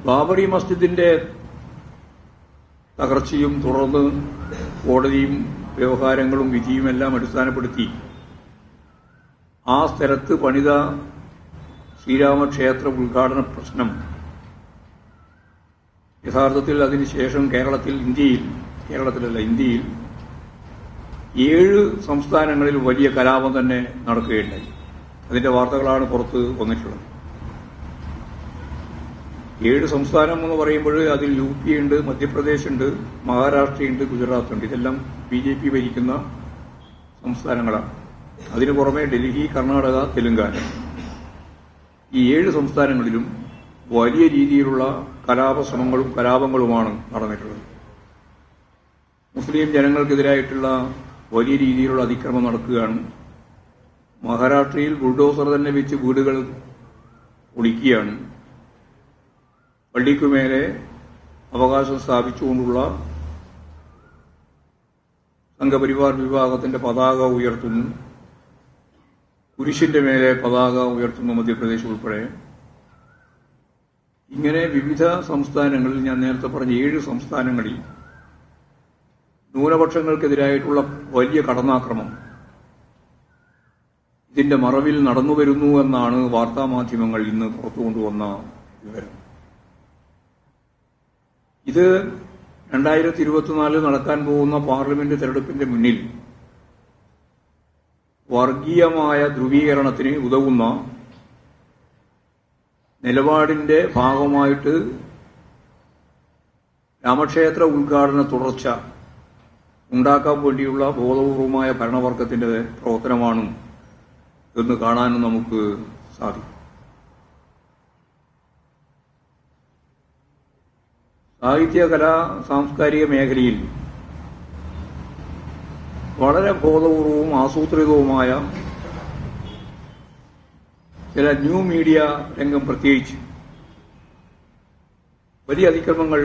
ബാബറി മസ്ജിദിന്റെ തകർച്ചയും തുടർന്ന് കോടതിയും വ്യവഹാരങ്ങളും വിധിയുമെല്ലാം അടിസ്ഥാനപ്പെടുത്തി ആ സ്ഥലത്ത് പണിത ശ്രീരാമക്ഷേത്ര ഉദ്ഘാടന പ്രശ്നം യഥാർത്ഥത്തിൽ അതിനുശേഷം ഇന്ത്യയിൽ 7 സംസ്ഥാനങ്ങളിൽ വലിയ കലാപം തന്നെ നടക്കുകയുണ്ടായി. അതിന്റെ വാർത്തകളാണ് പുറത്ത് വന്നിട്ടുള്ളത്. 7 സംസ്ഥാനം എന്ന് പറയുമ്പോൾ അതിൽ UP ഉണ്ട്, മധ്യപ്രദേശ് ഉണ്ട്, മഹാരാഷ്ട്രയുണ്ട്, ഗുജറാത്ത് ഉണ്ട്. ഇതെല്ലാം BJP ഭരിക്കുന്ന സംസ്ഥാനങ്ങളാണ്. അതിനു പുറമെ ഡൽഹി, കർണാടക, തെലങ്കാന, ഈ 7 സംസ്ഥാനങ്ങളിലും വലിയ രീതിയിലുള്ള കലാപശ്രമങ്ങളും കലാപങ്ങളുമാണ് നടന്നിട്ടുള്ളത്. മുസ്ലിം ജനങ്ങൾക്കെതിരായിട്ടുള്ള വലിയ രീതിയിലുള്ള അതിക്രമം നടക്കുകയാണ്. മഹാരാഷ്ട്രയിൽ ബുൾഡോസർ തന്നെ വെച്ച് വീടുകൾ ഒളിക്കുകയാണ്. പള്ളിക്കുമേലെ അവകാശം സ്ഥാപിച്ചുകൊണ്ടുള്ള സംഘപരിവാർ വിഭാഗത്തിന്റെ പതാക ഉയർത്തുന്നു. കുരിശിന്റെ മേലെ പതാക ഉയർത്തുന്നു മധ്യപ്രദേശ് ഉൾപ്പെടെ. ഇങ്ങനെ വിവിധ സംസ്ഥാനങ്ങളിൽ, ഞാൻ നേരത്തെ പറഞ്ഞ 7 സംസ്ഥാനങ്ങളിൽ ന്യൂനപക്ഷങ്ങൾക്കെതിരായിട്ടുള്ള വലിയ കടന്നാക്രമം ഇതിന്റെ മറവിൽ നടന്നുവരുന്നു എന്നാണ് വാർത്താമാധ്യമങ്ങൾ ഇന്ന് പുറത്തുകൊണ്ടുവന്ന വിവരം. ഇത് 2024 നടക്കാൻ പോകുന്ന പാർലമെന്റ് തെരഞ്ഞെടുപ്പിന്റെ മുന്നിൽ വർഗീയമായ ധ്രുവീകരണത്തിന് ഉതകുന്ന നിലപാടിന്റെ ഭാഗമായിട്ട് രാമക്ഷേത്ര ഉദ്ഘാടന തുടർച്ച ഉണ്ടാക്കാൻ വേണ്ടിയുള്ള ബോധപൂർവമായ ഭരണവർഗത്തിന്റെ പ്രവർത്തനമാണ് എന്ന് കാണാനും നമുക്ക് സാധിക്കും. സാഹിത്യ, കലാ, സാംസ്കാരിക മേഖലയിൽ വളരെ ബോധപൂർവവും ആസൂത്രിതവുമായ ചില ന്യൂ മീഡിയ രംഗം പ്രത്യേകിച്ച് വലിയ അതിക്രമങ്ങൾ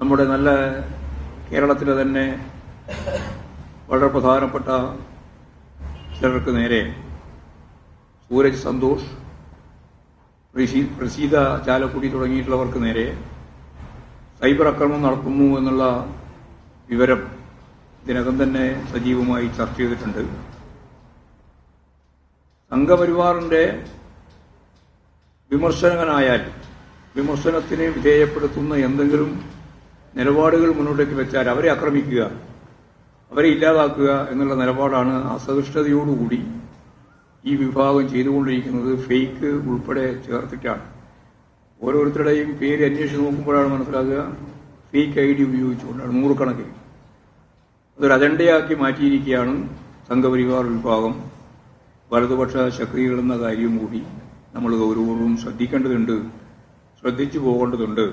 നമ്മുടെ നല്ല കേരളത്തിലെ തന്നെ വളരെ പ്രധാനപ്പെട്ട ചിലർക്ക് നേരെ, സൂരജ് സന്തോഷ്, പ്രസീത ചാലക്കുടി തുടങ്ങിയിട്ടുള്ളവർക്ക് നേരെ സൈബർ ആക്രമണം നടത്തുന്നു എന്നുള്ള വിവരം ഇതിനകം തന്നെ സജീവമായി ചർച്ച ചെയ്തിട്ടുണ്ട്. സംഘപരിവാറിന്റെ വിമർശകനായാൽ വിമർശനത്തിന് വിധേയപ്പെടുത്തുന്ന എന്തെങ്കിലും നിലപാടുകൾ മുന്നോട്ടേക്ക് വെച്ചാൽ അവരെ ആക്രമിക്കുക, അവരെ ഇല്ലാതാക്കുക എന്നുള്ള നിലപാടാണ് അസഹിഷ്ണുതയോടുകൂടി ഈ വിഭാഗം ചെയ്തുകൊണ്ടിരിക്കുന്നത്. ഫേക്ക് ഉൾപ്പെടെ ചേർത്തിട്ടാണ്. ഓരോരുത്തരുടെയും പേര് അന്വേഷിച്ച് നോക്കുമ്പോഴാണ് മനസ്സിലാക്കുക ഫേക്ക് ID ഉപയോഗിച്ചുകൊണ്ടാണ്, 100 കണക്കിന്. അതൊരു അജണ്ടയാക്കി മാറ്റിയിരിക്കുകയാണ് സംഘപരിവാർ വിഭാഗം. വലതുപക്ഷ ശക്തികളെന്ന കാര്യം കൂടി നമ്മൾ ഗൗരവപൂർവ്വം ശ്രദ്ധിച്ചു പോകേണ്ടതുണ്ട്.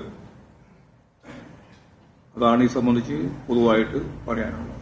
അതാണ് ഈ സംബന്ധിച്ച് പൊതുവായിട്ട് പറയാനുള്ളത്.